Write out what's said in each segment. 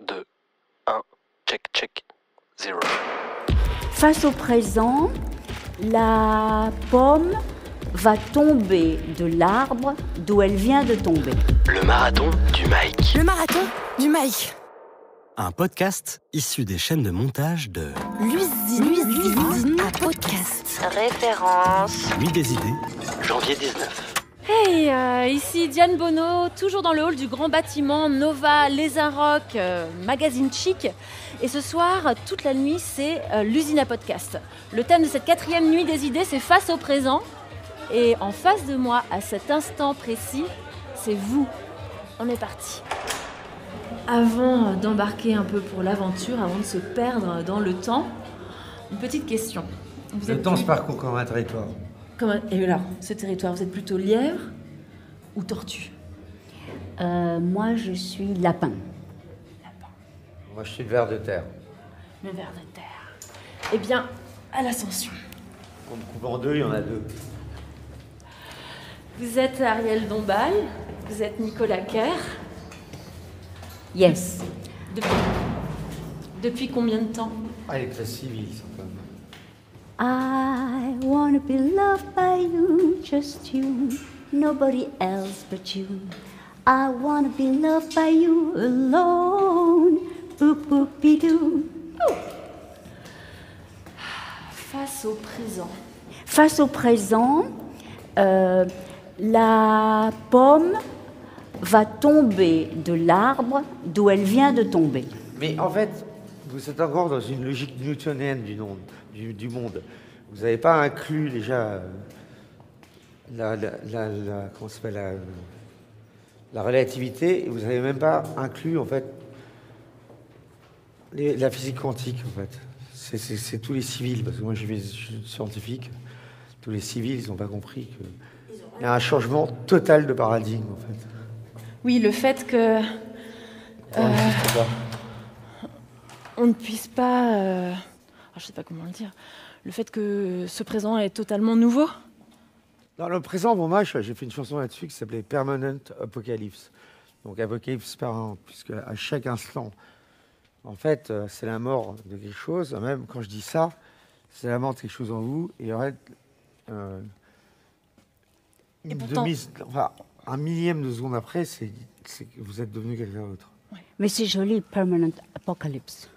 2, 1, check, 0. Face au présent, la pomme va tomber de l'arbre d'où elle vient de tomber. Le marathon du Mike. Le marathon du Mike. Un podcast issu des chaînes de montage de L'usine à podcast. Référence. Nuit des idées, Janvier 19. Hey, ici Diane Bonneau, toujours dans le hall du grand bâtiment Nova Lézard-Rock, magazine chic. Et ce soir, toute la nuit, c'est l'usine à podcast. Le thème de cette 4e nuit des idées, c'est face au présent. Et en face de moi, à cet instant précis, c'est vous. On est parti. Avant d'embarquer un peu pour l'aventure, avant de se perdre dans le temps, une petite question. Le temps se parcourt comme un territoire. Et alors, ce territoire, vous êtes plutôt lièvre ou tortue? Moi, je suis lapin. Moi, je suis le ver de terre. Le ver de terre. Eh bien, à l'ascension. On me coupe en deux, il y en a deux. Vous êtes Ariel Dombal, vous êtes Nicolas Kerr. Yes. Depuis combien de temps? Ah, il est très civil, ça, quand même. I wanna be loved by you, just you, nobody else but you. I wanna be loved by you alone. Boop boop bidoo. Face au présent. Face au présent, la pomme va tomber de l'arbre d'où elle vient de tomber. Mais en fait, vous êtes encore dans une logique newtonienne du monde. Vous n'avez pas inclus déjà comment ça s'appelle, la relativité, et vous n'avez même pas inclus en fait la physique quantique en fait. C'est tous les civils, parce que moi je suis scientifique, tous les civils ils n'ont pas compris qu'il y a un changement total de paradigme en fait. Oui, le fait que on ne puisse pas, je ne sais pas comment le dire, le fait que ce présent est totalement nouveau. Dans le présent, bon, moi, j'ai fait une chanson là-dessus qui s'appelait Permanent Apocalypse. Donc apocalypse permanent, puisque à chaque instant, en fait, c'est la mort de quelque chose. Même quand je dis ça, c'est la mort de quelque chose en vous. Et en fait, un millième de seconde après, c'est que vous êtes devenu quelqu'un d'autre. Mais c'est joli, Permanent Apocalypse.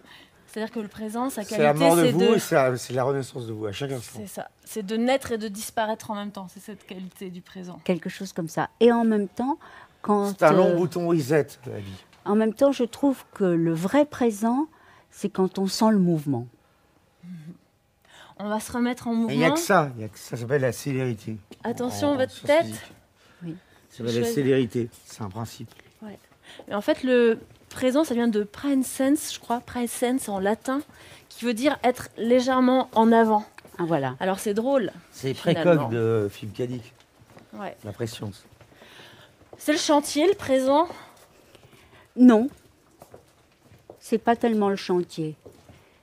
C'est-à-dire que le présent, sa qualité, c'est la mort de vous de... et c'est la renaissance de vous à chaque instant. C'est ça. C'est de naître et de disparaître en même temps. C'est cette qualité du présent. Quelque chose comme ça. Et en même temps, c'est un long bouton reset, la vie. En même temps, je trouve que le vrai présent, c'est quand on sent le mouvement. On va se remettre en mouvement. Il n'y a que ça. Ça s'appelle la célérité. Attention, votre tête. Oui. Ça s'appelle la célérité. C'est un principe. Ouais. Mais en fait, le présent, ça vient de praesens, je crois, praesens en latin, qui veut dire être légèrement en avant. Ah, voilà. Alors c'est drôle. C'est finalement. précoque de Philippe Cadic. Ouais. La pression. C'est le chantier, le présent. Non, c'est pas tellement le chantier,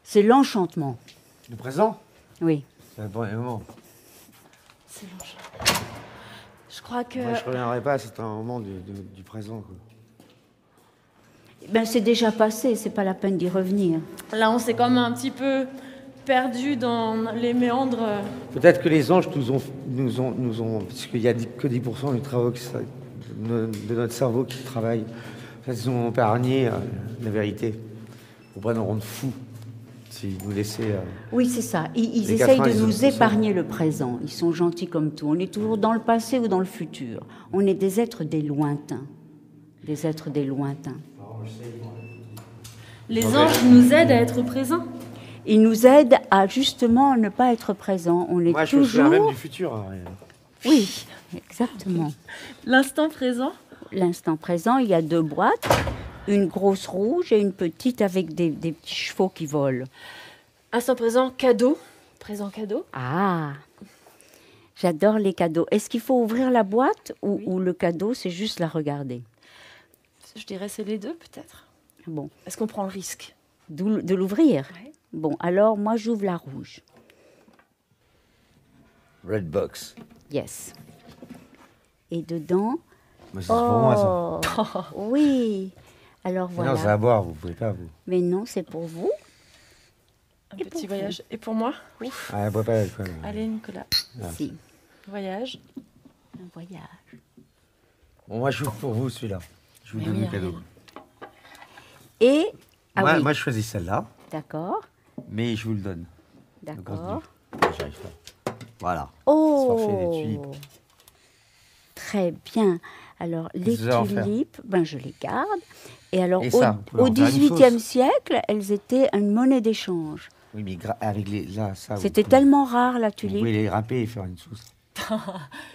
c'est l'enchantement. Le présent, Oui. c'est un bon moment. C'est l'enchantement. Je crois que... Moi, je ne reviendrai pas à certains moments du présent. Quoi. Ben, c'est déjà passé, c'est pas la peine d'y revenir. Là, on s'est comme un petit peu perdu dans les méandres. Peut-être que les anges nous ont puisqu'il n'y a que 10% du travail de notre cerveau qui travaille, ils ont épargné la vérité. Pour pas nous rendre fous si nous laisser... Oui, c'est ça. Ils les essayent de 90%. nous épargner le présent. Ils sont gentils comme tout. On est toujours dans le passé ou dans le futur. On est des êtres des lointains. Des êtres des lointains. Les anges nous aident à être présents. Ils nous aident à justement ne pas être présents. On est Moi, je me souviens toujours... même du futur. Ariel. Oui, exactement. L'instant présent. L'instant présent, il y a 2 boîtes, une grosse rouge et une petite avec des petits chevaux qui volent. Instant présent, cadeau. Présent cadeau. Ah, j'adore les cadeaux. Est-ce qu'il faut ouvrir la boîte ou le cadeau, c'est juste la regarder? Je dirais c'est les deux, peut-être. Bon, Est-ce qu'on prend le risque? de l'ouvrir? Ouais. Bon, alors moi j'ouvre la rouge. Red box. Yes. Et dedans, Moi, c'est pour moi, ça. oui, Alors Mais voilà. non, c'est à boire, vous pouvez pas, vous. Mais non, c'est pour vous. Un Et petit pour voyage. Et pour moi Ouf. Ah, elle boit pas l'alcool. Allez, Nicolas. Si, Voyage. un voyage. Bon, moi, je joue pour vous, celui-là. Je vous Mais donne oui, le cadeau. Ariel. Et Moi, je choisis celle-là, d'accord, mais je vous le donne. d'accord. J'arrive pas. Voilà. Oh, parfait, les tulipes. Très bien. Alors les Qu'est-ce que vous allez en faire tulipes, ben je les garde. Et alors Et ça, vous pouvez au en faire une XVIIIe sauce. siècle, elles étaient une monnaie d'échange. Oui, mais avec les. Là, ça. vous C'était pouvez- tellement rare la Vous tulipe. pouvez les râper et faire une sauce.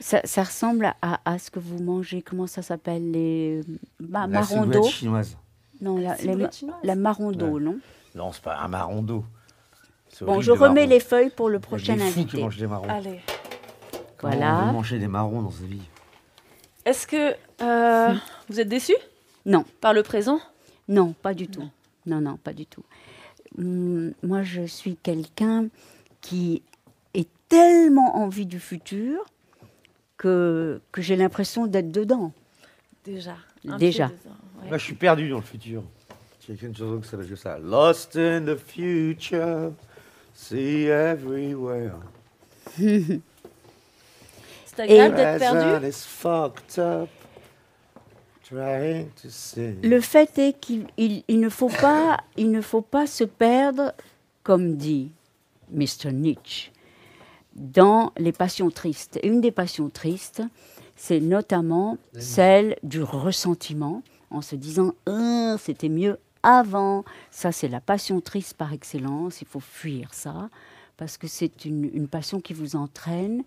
Ça ressemble à ce que vous mangez. Comment ça s'appelle les La marron ciboulette d'eau. chinoise. Non, Ciboulette chinoise. la marron d'eau, Ouais. non. Non, c'est pas un marron d'eau. C'est Bon, horrible, je les remets marrons. les feuilles pour le Il y a prochain des fous qui invité. mangent des marrons. Allez. Comment Voilà. on veut manger des marrons dans sa vie? Est-ce que vous êtes déçus Non, par le présent? non, pas du tout. Non, pas du tout. Moi, je suis quelqu'un qui est tellement en vue du futur que j'ai l'impression d'être dedans. Déjà. Déjà. pied dedans, ouais. Moi, je suis perdu dans le futur. J'ai écrit une chanson qui s'appelle comme ça. Lost in the future, see everywhere. C'est agréable d'être Present perdu. is fucked up, trying to sing. Le fait est il ne faut pas se perdre, comme dit Mr. Nietzsche, dans les passions tristes. Et une des passions tristes, c'est notamment celle du ressentiment, en se disant « c'était mieux avant ». Ça, c'est la passion triste par excellence. Il faut fuir ça, parce que c'est une passion qui vous entraîne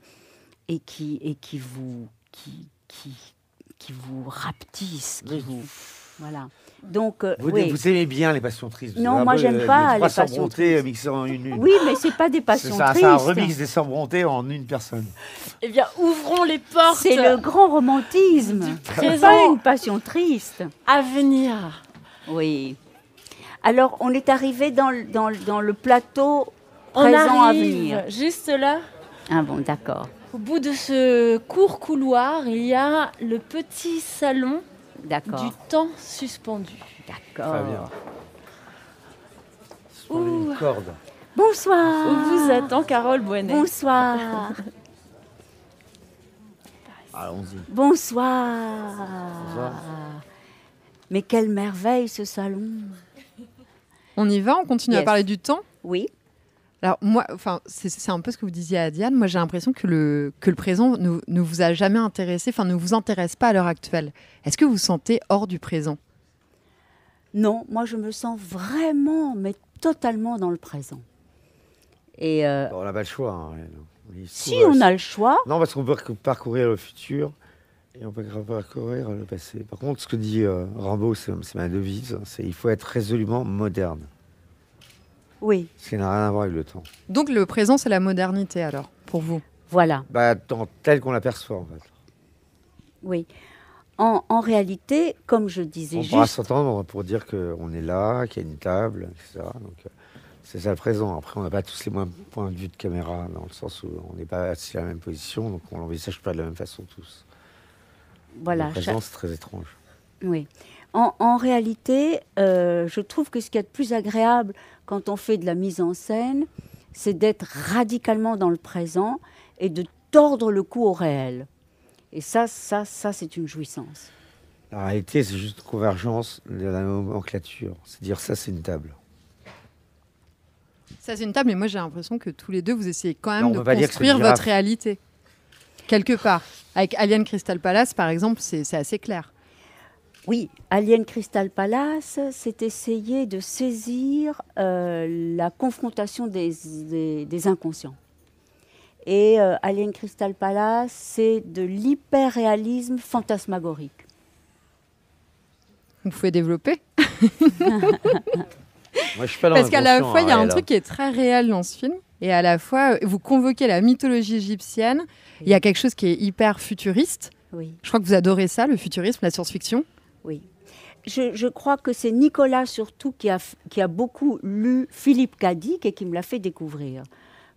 et qui vous rapetisse, qui vous... Voilà. Donc, oui. Vous aimez bien les passions tristes. Non, moi, j'aime pas les passions Bronté tristes. mixées en une. Oui, mais c'est pas des passions C'est tristes. un remix des Sœurs Bronté en une personne. Eh bien, ouvrons les portes C'est le grand romantisme. Du C'est présent. pas une passion triste. à venir. Oui. Alors, on est arrivé dans le plateau On présent à arrive venir. juste là. Ah bon, d'accord. Au bout de ce court couloir, il y a le petit salon D'accord. du temps suspendu. D'accord. Très bien. Sur une corde. Où Bonsoir. vous attend Carole Boinet. Bonsoir. Allons-y. Bonsoir. Bonsoir. Mais quelle merveille ce salon. On y va, on continue à Yes. parler du temps. Oui. Alors moi, c'est un peu ce que vous disiez à Diane. Moi, j'ai l'impression que le présent ne vous a jamais intéressé, ne vous intéresse pas à l'heure actuelle. Est-ce que vous vous sentez hors du présent? Non, moi je me sens vraiment, mais totalement dans le présent. Et On n'a pas le choix. Hein. si on a le choix, Non, parce qu'on peut parcourir le futur et on peut parcourir le passé. Par contre, ce que dit Rimbaud, c'est ma devise, c'est il faut être résolument moderne. oui, Ce qui n'a rien à voir avec le temps. Donc le présent, c'est la modernité alors, pour vous? voilà, Tel qu'on l'aperçoit, en fait. oui. En réalité, comme je disais On pourra juste, s'entendre pour dire qu'on est là, qu'il y a une table, etc. Donc, c'est ça le présent. Après, on n'a pas tous les mêmes points de vue de caméra, dans le sens où on n'est pas assis à la même position, donc on l'envisage pas de la même façon tous. voilà, Le présent, c'est très étrange. oui. En réalité, je trouve que ce qu'il y a de plus agréable quand on fait de la mise en scène, c'est d'être radicalement dans le présent et de tordre le cou au réel. Et ça, c'est une jouissance. La réalité, c'est juste une convergence de la nomenclature. C'est dire ça, c'est une table. Ça, c'est une table, mais moi, j'ai l'impression que tous les deux, vous essayez quand Non, même on de peut pas dire que c'est construire une votre girafe. réalité. Quelque part. Avec Alien Crystal Palace, par exemple, c'est assez clair. Oui, Alien Crystal Palace, c'est essayer de saisir la confrontation des inconscients. Et Alien Crystal Palace, c'est de l'hyper-réalisme fantasmagorique. Vous pouvez développer. Moi, je suis pas dans Parce qu'à la l'inconscient, fois, il y a un Ariel, truc qui est très réel dans ce film. Et à la fois, vous convoquez la mythologie égyptienne. Il y a quelque chose qui est hyper futuriste. Oui, Je crois que vous adorez ça, le futurisme, la science-fiction. oui. Je crois que c'est Nicolas surtout qui a beaucoup lu Philippe K. Dick et qui me l'a fait découvrir.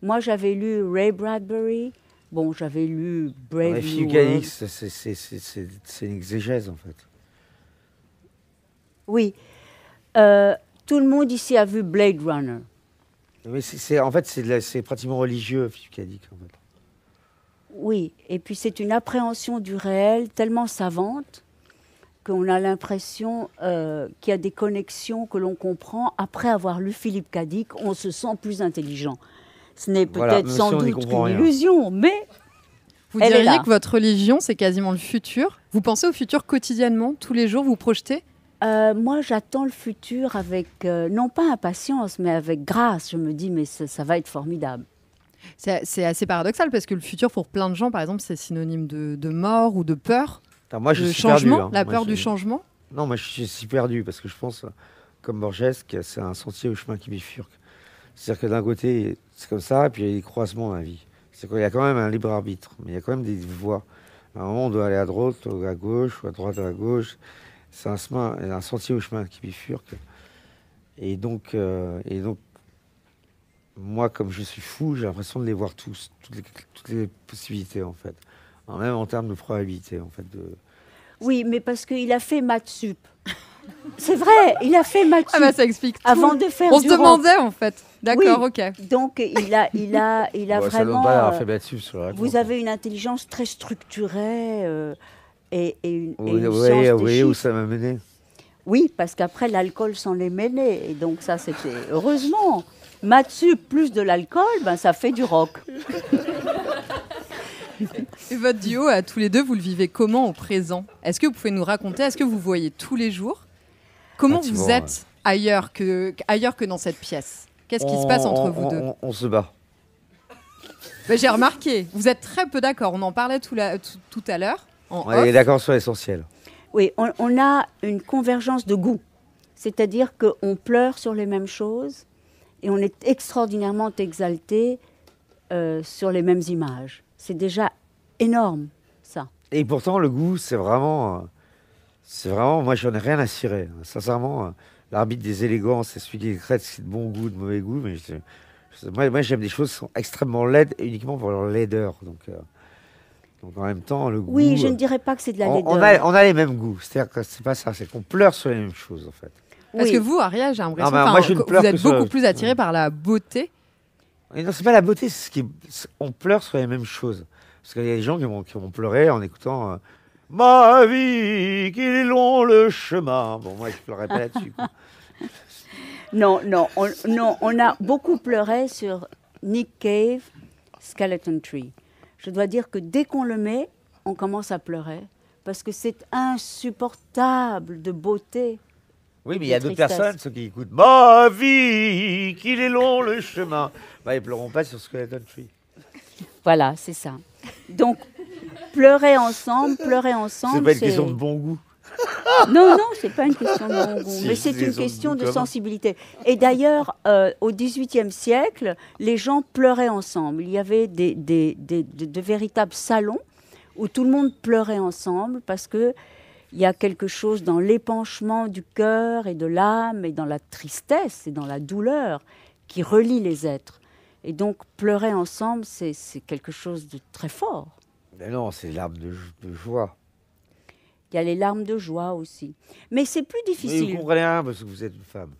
Moi, j'avais lu Ray Bradbury. Bon, j'avais lu Brave Les New filles World. organiques, c'est une exégèse, en fait. Oui. Tout le monde ici a vu Blade Runner. Mais c'est pratiquement religieux, Philippe K. Dick, en fait. Oui, et puis c'est une appréhension du réel tellement savante qu'on a l'impression qu'il y a des connexions que l'on comprend. Après avoir lu Philippe K. Dick, on se sent plus intelligent. Ce n'est peut-être même sans si on n'y doute comprend qu'une rien. illusion, mais Vous Elle est diriez là. que votre religion, c'est quasiment le futur. Vous pensez au futur quotidiennement, tous les jours, vous projetez? moi j'attends le futur avec, non pas impatience, mais avec grâce. Je me dis, mais ça va être formidable. C'est assez paradoxal parce que le futur, pour plein de gens, par exemple, c'est synonyme de mort ou de peur, Attends, moi, je de suis perdu. changement, Hein. la Moi, peur je- du changement. Non, moi, je suis perdu parce que je pense, comme Borges, que c'est un sentier au chemin qui bifurque. C'est-à-dire que d'un côté, c'est comme ça, et puis il y a des croisements dans la vie. C'est-à-dire qu'il y a quand même un libre arbitre, mais il y a quand même des voies. À un moment, on doit aller à droite, ou à gauche, ou à droite, ou à gauche. C'est un sentier au chemin qui bifurque. Et donc, moi, comme je suis fou, j'ai l'impression de les voir tous, toutes les possibilités, en fait. Même en termes de probabilité, en fait. Oui, mais parce qu'il a fait maths sup. C'est vrai, il a fait maths Ah sup bah ça explique tout. avant de faire On se du rock. demandait en fait. D'accord, Oui. ok. Donc il a Bon, ça ne donne vraiment. pas la fait là-dessus sur la réponse. Vous avez une intelligence très structurée et une Vous science voyez, des vous voyez où chiffres. ça m'a mené? Oui, parce qu'après l'alcool s'en est mêlé, et donc ça c'était heureusement. Maths sup plus de l'alcool, ben ça fait du rock. Et votre duo, à tous les deux, vous le vivez comment au présent? Est-ce que vous pouvez nous raconter? Est-ce que vous voyez tous les jours? Comment Ah, tu vous vois, êtes ailleurs que dans cette pièce? Qu'est-ce qui se passe entre vous deux? On se bat. Ben, j'ai remarqué, vous êtes très peu d'accord. On en parlait tout à l'heure. En On est off. d'accord sur l'essentiel. Oui, on a une convergence de goût, c'est-à-dire qu'on pleure sur les mêmes choses et on est extraordinairement exalté sur les mêmes images. C'est déjà énorme, ça. Et pourtant, le goût, c'est vraiment, moi, j'en ai rien à cirer. Sincèrement, l'arbitre des élégances, c'est celui qui crée c'est de bon goût, de mauvais goût. Mais moi, j'aime des choses qui sont extrêmement laides, et uniquement pour leur laideur. Donc en même temps, le goût. Oui, je ne dirais pas que c'est de la laideur. on a les mêmes goûts. C'est-à-dire que c'est pas ça, c'est qu'on pleure sur les mêmes choses, en fait. Parce Oui. que vous, Aria, j'ai l'impression Non, mais moi, je ne que pleure vous que êtes sur- beaucoup plus attiré par la beauté. Et non, c'est pas la beauté, on pleure sur les mêmes choses. Parce qu'il y a des gens qui vont pleurer en écoutant Ma vie, qu'il est long le chemin. Bon, moi, je pleurais pas là-dessus. quoi. Non, on a beaucoup pleuré sur Nick Cave, Skeleton Tree. Je dois dire que dès qu'on le met, on commence à pleurer parce que c'est insupportable de beauté. Oui, mais il y a De d'autres tristesse. personnes, ceux qui écoutent Ma vie, qu'il est long le chemin. Bah, ils pleureront pas sur Skeleton Tree. Voilà, c'est ça. Donc, pleurer ensemble. C'est pas une question de bon goût. Non, c'est pas une question de bon goût, Si, mais c'est les une autres question goûts de communs. sensibilité. Et d'ailleurs, au XVIIIe siècle, les gens pleuraient ensemble. Il y avait de véritables salons où tout le monde pleurait ensemble parce que il y a quelque chose dans l'épanchement du cœur et de l'âme et dans la tristesse et dans la douleur qui relie les êtres. Et donc, pleurer ensemble, c'est quelque chose de très fort. Mais non, c'est l'arme de joie. Il y a les larmes de joie aussi. Mais c'est plus Mais vous difficile. comprenez rien parce que vous êtes une femme.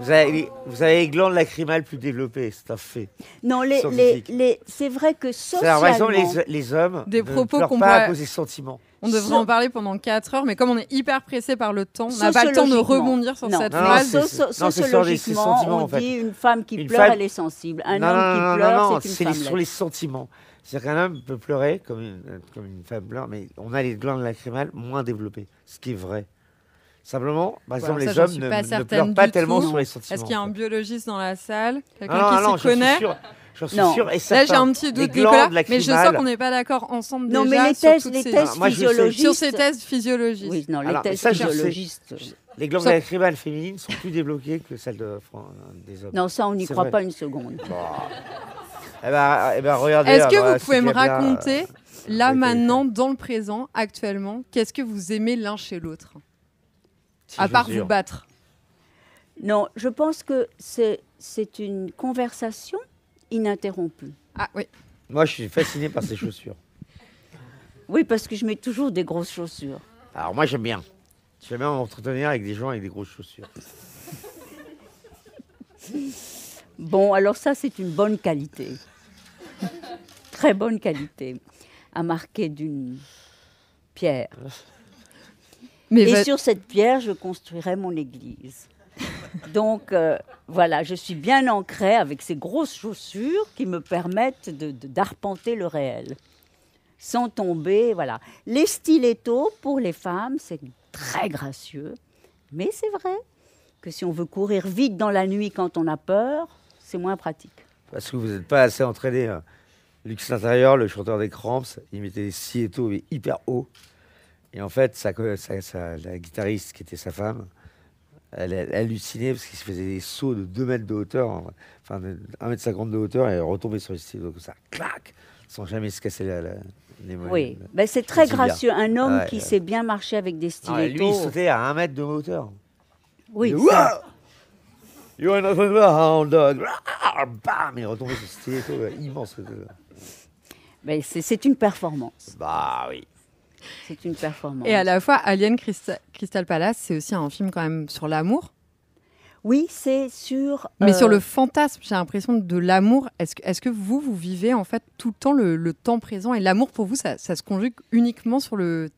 vous avez les glandes lacrymales plus développées, c'est un fait. Non, Scientifique. c'est vrai que C'est par exemple socialement... les hommes Des ne propos pleurent qu'on pas à pourrait- cause des sentiments. On devrait So- en parler pendant 4 heures, mais comme on est hyper pressé par le temps, on n'a pas le temps de Sociologiquement. rebondir sur Non. cette Non, non, phrase. c'est- non, c'est sur les Sociologiquement, sentiments, on en fait. dit une femme qui Une pleure, femme- elle est sensible. Un non, homme non, qui non, pleure, non, c'est une c'est femme sur laide. les sentiments. C'est-à-dire qu'un homme peut pleurer comme une femme pleure, mais on a les glandes lacrymales moins développées, ce qui est vrai. Simplement, par exemple, ça, les j'en hommes suis ne pas pleurent certaine pas du tellement tout. sur les sentiments. Est-ce qu'il y a en un fait. biologiste dans la salle? Quelqu'un Non, qui non, s'y j'en suis connaît? sûr. J'en suis Non. sûr et Là, certain. j'ai un petit Les doute, glandes Nicolas, mais je sens lacrymales- qu'on n'est pas d'accord ensemble Non, déjà mais les sur thèses, toutes les ces- thèses moi, je sais. physiologistes... sur ces thèses physiologistes. Oui, non, les Alors, thèses ça, je sais. physiologistes... Les glandes Ça- lacrymales féminines sont plus débloquées que celles des hommes. Non, ça, on n'y C'est croit vrai. pas une seconde. Eh ben, regardez. Est-ce que voilà, vous pouvez c'est me qu'il y a bien, raconter, là, oui, maintenant, dans le présent, actuellement, qu'est-ce que vous aimez l'un chez l'autre? si À je part jure. vous battre. Non, je pense que c'est une conversation ininterrompue. Ah oui. Moi, je suis fasciné par ces chaussures. Oui, parce que je mets toujours des grosses chaussures. Alors, moi, j'aime bien. J'aime bien m'entretenir avec des gens avec des grosses chaussures. Bon, alors ça, c'est une bonne qualité. Très bonne qualité. À marquer d'une pierre. Mais Et sur cette pierre, je construirai mon église. Donc, voilà, je suis bien ancrée avec ces grosses chaussures qui me permettent d'arpenter le réel. Sans tomber, voilà. Les stilettos, pour les femmes, c'est très gracieux. Mais c'est vrai que si on veut courir vite dans la nuit quand on a peur, c'est moins pratique. Parce que vous n'êtes pas assez entraîné. Hein. Luxe Intérieur, le chanteur des Cramps, il mettait des stilettos mais hyper hauts. Et en fait, la guitariste qui était sa femme, elle hallucinait parce qu'il se faisait des sauts de 2 mètres de hauteur, enfin de 1,50 m de hauteur, et elle retombait sur les stilettos comme ça, clac, sans jamais se casser les mollets. Oui, ben, c'est très tibias. gracieux. Un homme Ouais, qui ouais. sait bien marcher avec des Ah, et stilettos. lui, il sautait à 1 mètre de hauteur. Oui, Il ça. You're nothing but a hound dog. Bam, il retombait sur le stiletto immense. Ben, c'est une performance. Bah oui. C'est une performance. Et à la fois, Alien Crystal Palace, c'est aussi un film quand même sur l'amour. Oui, c'est sur... Mais sur le fantasme, j'ai l'impression de l'amour. Est-ce que vous vivez en fait tout le temps le temps présent, et l'amour pour vous, ça se conjugue uniquement sur le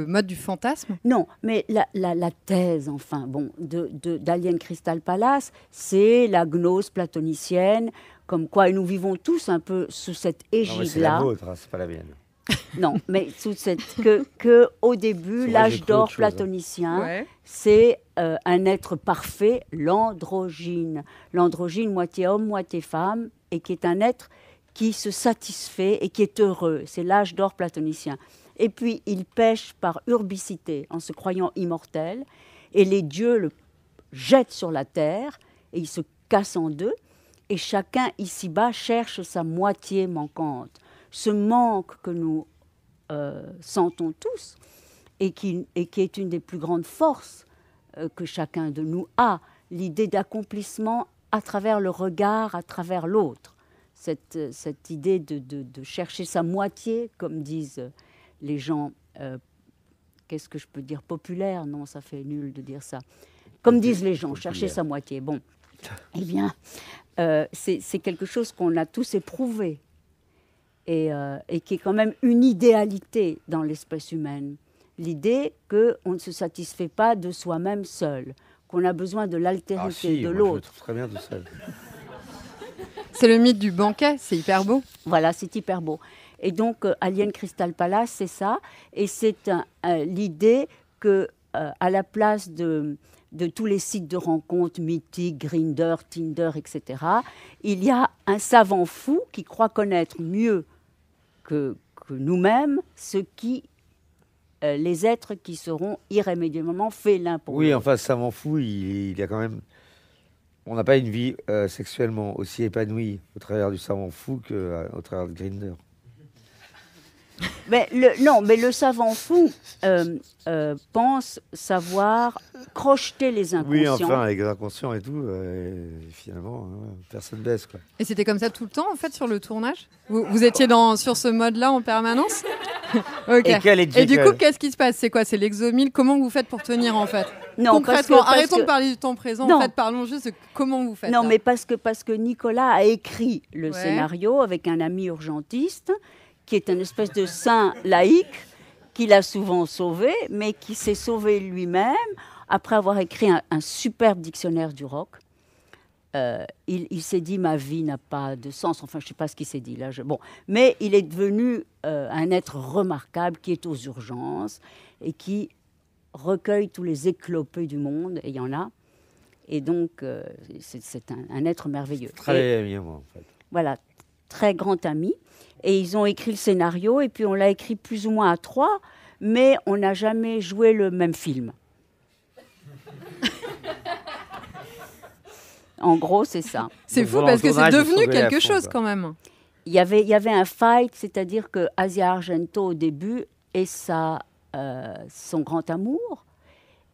mode du fantasme? Non, mais la thèse, enfin, bon, d'Alien Crystal Palace, c'est la gnose platonicienne, comme quoi, et nous vivons tous un peu sous cette Non, mais c'est la égide-là. vôtre, hein, c'est pas la mienne. Non, mais sous cette que au début, C'est vrai, j'ai l'âge cru d'or autre chose, hein. platonicien, Ouais. c'est un être parfait, l'androgyne. L'androgyne, moitié homme, moitié femme, et qui est un être qui se satisfait et qui est heureux. C'est l'âge d'or platonicien. Et puis, il pêche par urbicité, en se croyant immortel, et les dieux le jettent sur la terre, et il se casse en deux, et chacun ici-bas cherche sa moitié manquante. Ce manque que nous sentons tous, et qui est une des plus grandes forces que chacun de nous a, l'idée d'accomplissement à travers le regard, à travers l'autre. Cette idée de chercher sa moitié, comme disent les gens, qu'est-ce que je peux dire, populaire? Non, ça fait nul de dire ça. Comme disent les gens, chercher sa moitié. Bon, eh bien, c'est quelque chose qu'on a tous éprouvé et qui est quand même une idéalité dans l'espèce humaine. L'idée qu'on ne se satisfait pas de soi-même seul, qu'on a besoin de l'altérité Ah si, de moi, je me l'autre. trouve très bien tout seul. C'est le mythe du banquet, c'est hyper beau. Voilà, c'est hyper beau. Et donc, Alien Crystal Palace, c'est ça. Et c'est l'idée que, à la place de tous les sites de rencontres mythiques, Grindr, Tinder, etc., il y a un savant fou qui croit connaître mieux que nous-mêmes les êtres qui seront irrémédiablement faits l'un pour Oui, l'autre. enfin, ça m'en fout. Il y a quand même. On n'a pas une vie sexuellement aussi épanouie au travers du savant fou qu'au travers de Grindr. Mais le savant fou pense savoir crocheter les inconscients. Oui, enfin, avec les inconscients et tout, finalement, personne baisse, quoi. Et c'était comme ça tout le temps en fait sur le tournage? Vous étiez sur ce mode-là en permanence? Ok. Et du coup, qu'est-ce qui se passe? C'est quoi? C'est l'exomile? Comment vous faites pour tenir en fait? Non, concrètement, arrêtons de parler du temps présent. Non. En fait, parlons juste de comment vous faites. Non, là. mais parce que Nicolas a écrit le Ouais. scénario avec un ami urgentiste qui est une espèce de saint laïque qu'il a souvent sauvé, mais qui s'est sauvé lui-même après avoir écrit un superbe dictionnaire du rock. Il s'est dit ma vie n'a pas de sens. Enfin, je ne sais pas ce qu'il s'est dit là. Bon, mais il est devenu un être remarquable qui est aux urgences et qui recueille tous les éclopés du monde, et il y en a. Et donc, c'est un être merveilleux. Très ami, moi, en fait. Voilà, très grand ami. Et ils ont écrit le scénario, et puis on l'a écrit plus ou moins à 3, mais on n'a jamais joué le même film. En gros, c'est ça. C'est Donc, fou pendant parce le que c'est tournage, devenu vous sauvez quelque à fond, chose quoi. quand même. Il y avait un fight, c'est-à-dire que Asia Argento, au début, et son grand amour,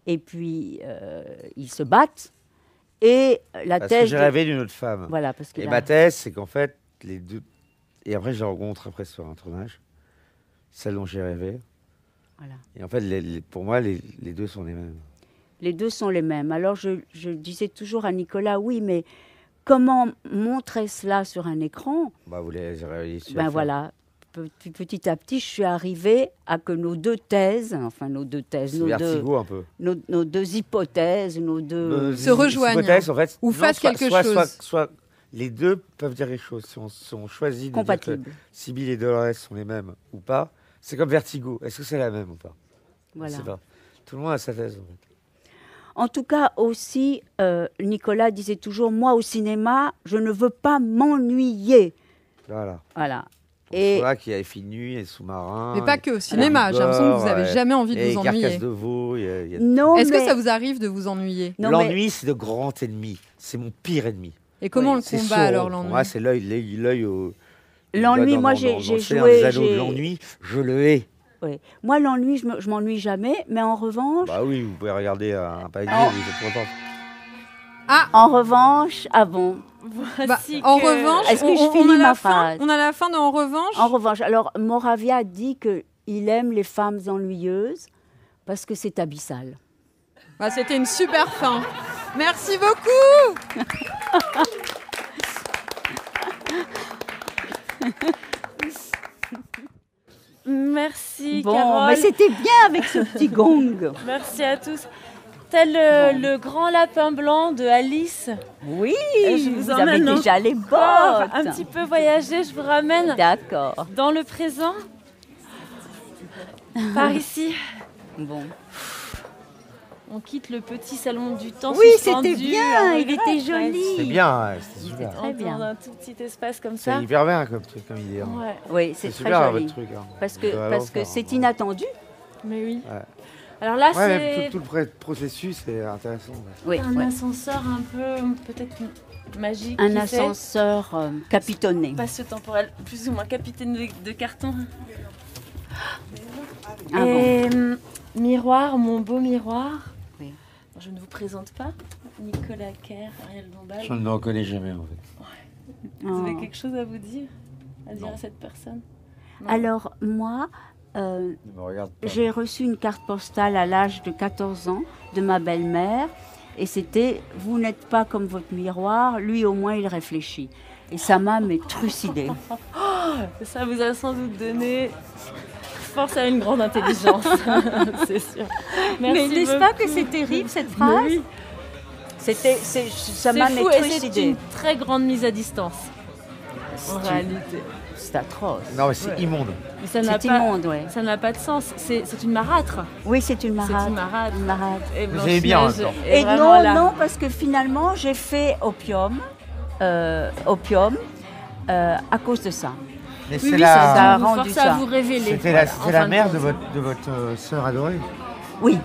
et puis ils se battent, et la Parce que thèse... j'ai rêvé d'une autre femme. Voilà, parce que Et là- ma thèse, c'est qu'en fait, les deux. Et après, je la rencontre après sur un tournage, celle dont j'ai rêvé. Voilà. Et en fait, pour moi, les deux sont les mêmes. Les deux sont les mêmes. Alors, je disais toujours à Nicolas, oui, mais comment montrer cela sur un écran? Vous les réalisez. Ben voilà. Petit à petit, je suis arrivée à que nos deux thèses, C'est Vertigo un peu. nos deux hypothèses, nos deux... Se rejoignent. Hypothèses, en fait, Ou fassent quelque chose. Soit les deux peuvent dire quelque chose. Si on choisit de dire Compatibles. que Sibylle et Dolores sont les mêmes ou pas, c'est comme Vertigo. Est-ce que c'est la même ou pas? Voilà. Je sais pas. Tout le monde a sa thèse, en fait. En tout cas, aussi, Nicolas disait toujours, moi, au cinéma, je ne veux pas m'ennuyer. Voilà. Voilà. Et voilà qu'il y a Effie de nuit, les sous-marins. Mais pas que au cinéma. J'ai l'impression que vous n'avez jamais envie de vous ennuyer. Carcasse de veau. Non, Est-ce que mais- ça vous arrive de vous ennuyer? Non, L'ennui, c'est de grand ennemi. C'est mon pire ennemi. Et comment on le C'est combat Sauron. alors, Pour l'ennui? moi, c'est l'œil au. L'ennui, moi, j'ai joué... Dans les anneaux de l'ennui, je le hais. Oui. Moi, l'ennui, je m'ennuie jamais, mais en revanche... Bah oui, vous pouvez regarder un paquet, Oh. vous êtes content. En revanche, ah bon. Voici En que- revanche, Est-ce que je on finis a ma la fin, phrase? on a la fin de En revanche. En revanche, alors Moravia dit qu'il aime les femmes ennuyeuses parce que c'est abyssal. Bah, c'était une super fin. Merci beaucoup. Merci, Bon, Carole. mais c'était bien avec ce petit gong. Merci à tous. Tel le grand lapin blanc de Alice. Oui, Je vous vous avez emmène déjà les encore bottes. un petit peu voyager. Je vous ramène D'accord. dans le présent. Par ici. Bon. On quitte le petit salon du temps. Oui, suspendu c'était bien, en il regret, était joli. C'est bien, ouais, c'était super. très bien. Dans un tout petit espace comme C'est ça. hyper bien comme truc, comme idée. hein. Ouais, Oui, c'est très super joli. votre truc. hein. Parce Vous devez que vraiment faire, c'est hein. inattendu. mais oui. Ouais. Alors là, Ouais, mais c'est tout le processus est intéressant. ouais. Oui, un ouais. ascenseur un peu peut-être magique. Un qui sait. ascenseur capitonné. Spatio-temporel, plus ou moins capitaine de carton. Ah Et miroir, mon beau miroir. Oui. Je ne vous présente pas Nicolas Kerr, Ariel Dombal. Je ne le reconnais jamais en fait. Vous avez Oh. quelque chose à vous dire, à dire à cette personne? Non. Alors, moi, Ne me regarde pas. j'ai reçu une carte postale à l'âge de 14 ans de ma belle-mère. Et c'était « Vous n'êtes pas comme votre miroir, lui au moins il réfléchit ». Et ça m'a trucidée. Ça vous a sans doute donné force à une grande intelligence, c'est sûr. Mais Merci n'est-ce beaucoup. pas que c'est terrible cette phrase? Mais oui. Ça m'a C'est fou et c'est trucidée. une très grande mise à distance, en réalité. C'est atroce. Non, mais c'est immonde. Mais ça n'a C'est pas, immonde, oui. ça n'a pas de sens. C'est une marâtre. Oui, c'est une C'est marade. une marâtre. Une marade. Et Vous aimez bien, en même Blanche-Neige temps. est Et vraiment non, là. non, parce que finalement, j'ai fait opium, à cause de ça. Mais Oui, c'est oui, ça a a rendu rendu ça. à vous révéler. C'était voilà, la, en c'était fin la mère compte. de votre sœur adorée. Oui.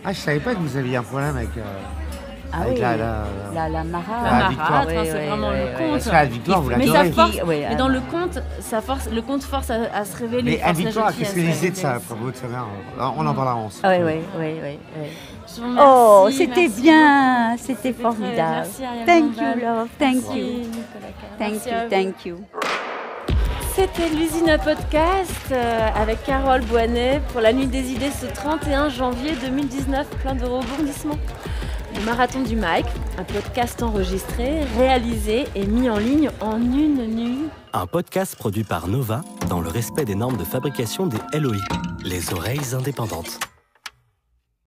Ah, je savais pas que vous aviez un problème avec. Ah Avec oui. la- La marade. La Victoire. marâtre, Oui, c'est oui, vraiment oui, le oui. conte. Parce qu'à la victoire, vous Mais ça l'adorez. force. Oui, Mais dans le conte, le conte force à se révéler. Mais force à la victoire, jeune fille qu'est-ce à qu'elle se disait de ça à révéler. propos de sa mère? On en parlera ensemble. Ah oui, oui, oui, oui. Je vous Oh, remercie, c'était merci bien, beaucoup. c'était très- formidable. Merci Ariel Thank Dombal. you, love, thank Merci, you. Nicolas Kerr. Thank Merci you, à vous. thank you. C'était l'usine à podcast avec Carole Boinet pour la nuit des idées ce 31 janvier 2019, plein de rebondissements. Le marathon du Mike, un podcast enregistré, réalisé et mis en ligne en une nuit. Un podcast produit par Nova dans le respect des normes de fabrication des LOI, les oreilles indépendantes.